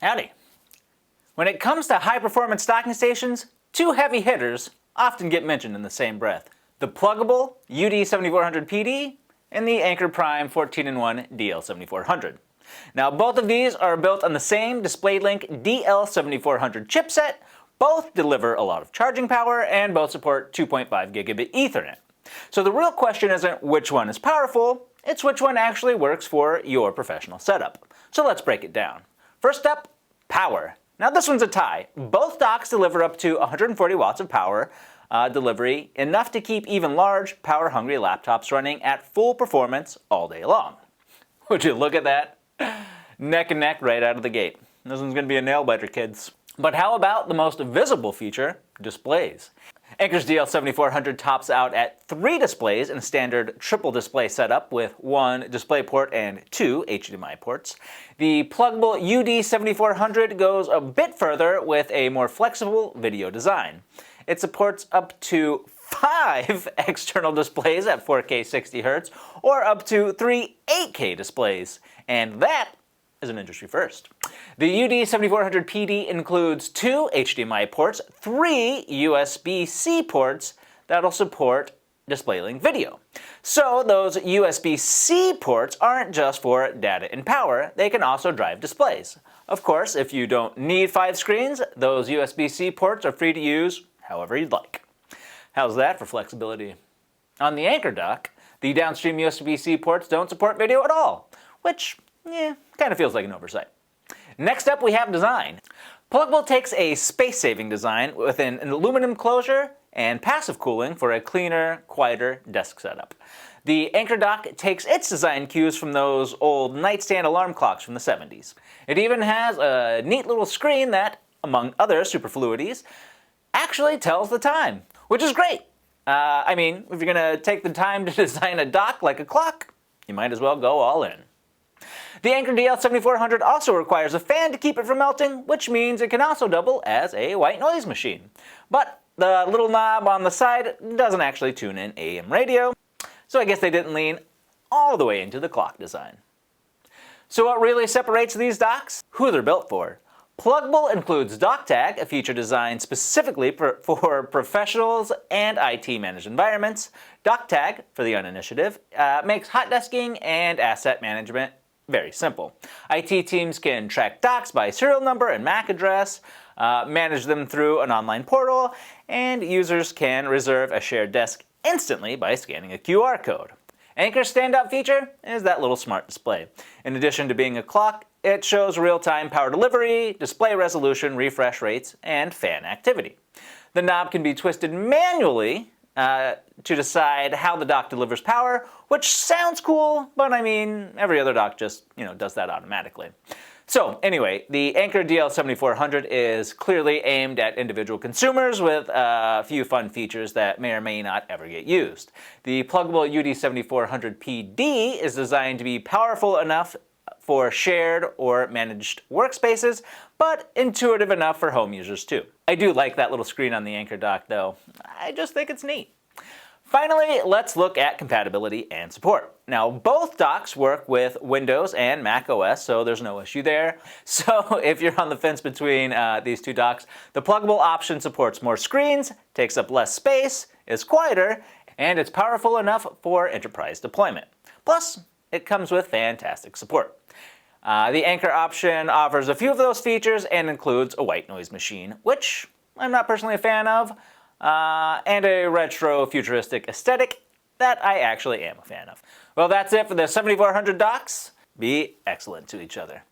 Howdy. When it comes to high-performance docking stations, two heavy hitters often get mentioned in the same breath. The Plugable UD-7400PD and the Anker Prime 14-in-1 DL-7400. Now both of these are built on the same DisplayLink DL-7400 chipset, both deliver a lot of charging power, and both support 2.5 gigabit Ethernet. So the real question isn't which one is powerful, it's which one actually works for your professional setup. So let's break it down. First up, power. Now this one's a tie. Both docks deliver up to 140 watts of power delivery, enough to keep even large, power-hungry laptops running at full performance all day long. Would you look at that? Neck and neck right out of the gate. This one's going to be a nail-biter, kids. But how about the most visible feature, displays? Anker's DL-7400 tops out at 3 displays in a standard triple display setup with 1 DisplayPort and 2 HDMI ports. The Plugable UD-7400 goes a bit further with a more flexible video design. It supports up to 5 external displays at 4K 60Hz or up to 3 8K displays, and that is an industry first. The UD-7400PD includes 2 HDMI ports, 3 USB-C ports that'll support DisplayLink video. So those USB-C ports aren't just for data and power, they can also drive displays. Of course, if you don't need 5 screens, those USB-C ports are free to use however you'd like. How's that for flexibility? On the Anker dock, the downstream USB-C ports don't support video at all, which kind of feels like an oversight. Next up, we have design. Plugable takes a space-saving design with an aluminum closure and passive cooling for a cleaner, quieter desk setup. The Anker dock takes its design cues from those old nightstand alarm clocks from the 70s. It even has a neat little screen that, among other superfluities, actually tells the time, which is great. I mean, if you're gonna take the time to design a dock like a clock, you might as well go all in. The Anker DL-7400 also requires a fan to keep it from melting, which means it can also double as a white noise machine. But the little knob on the side doesn't actually tune in AM radio, so I guess they didn't lean all the way into the clock design. So what really separates these docks? Who they're built for. Plugable includes DockTag, a feature designed specifically for professionals and IT-managed environments. DockTag, for the uninitiative, makes hotdesking and asset management very simple. IT teams can track docks by serial number and MAC address, manage them through an online portal, and users can reserve a shared desk instantly by scanning a QR code. Anker's standout feature is that little smart display. In addition to being a clock, it shows real-time power delivery, display resolution, refresh rates, and fan activity. The knob can be twisted manually to decide how the dock delivers power, which sounds cool, but I mean, every other dock just, does that automatically. So anyway, the Anker DL-7400 is clearly aimed at individual consumers with a few fun features that may or may not ever get used. The Plugable UD-7400PD is designed to be powerful enough for shared or managed workspaces, but intuitive enough for home users too. I do like that little screen on the Anker dock though. I just think it's neat. Finally, let's look at compatibility and support. Now, both docks work with Windows and Mac OS, so there's no issue there. So if you're on the fence between these two docks, the Plugable option supports more screens, takes up less space, is quieter, and it's powerful enough for enterprise deployment. Plus, it comes with fantastic support. The Anker option offers a few of those features and includes a white noise machine, which I'm not personally a fan of, and a retro-futuristic aesthetic that I actually am a fan of. Well, that's it for the 7400 docks. Be excellent to each other.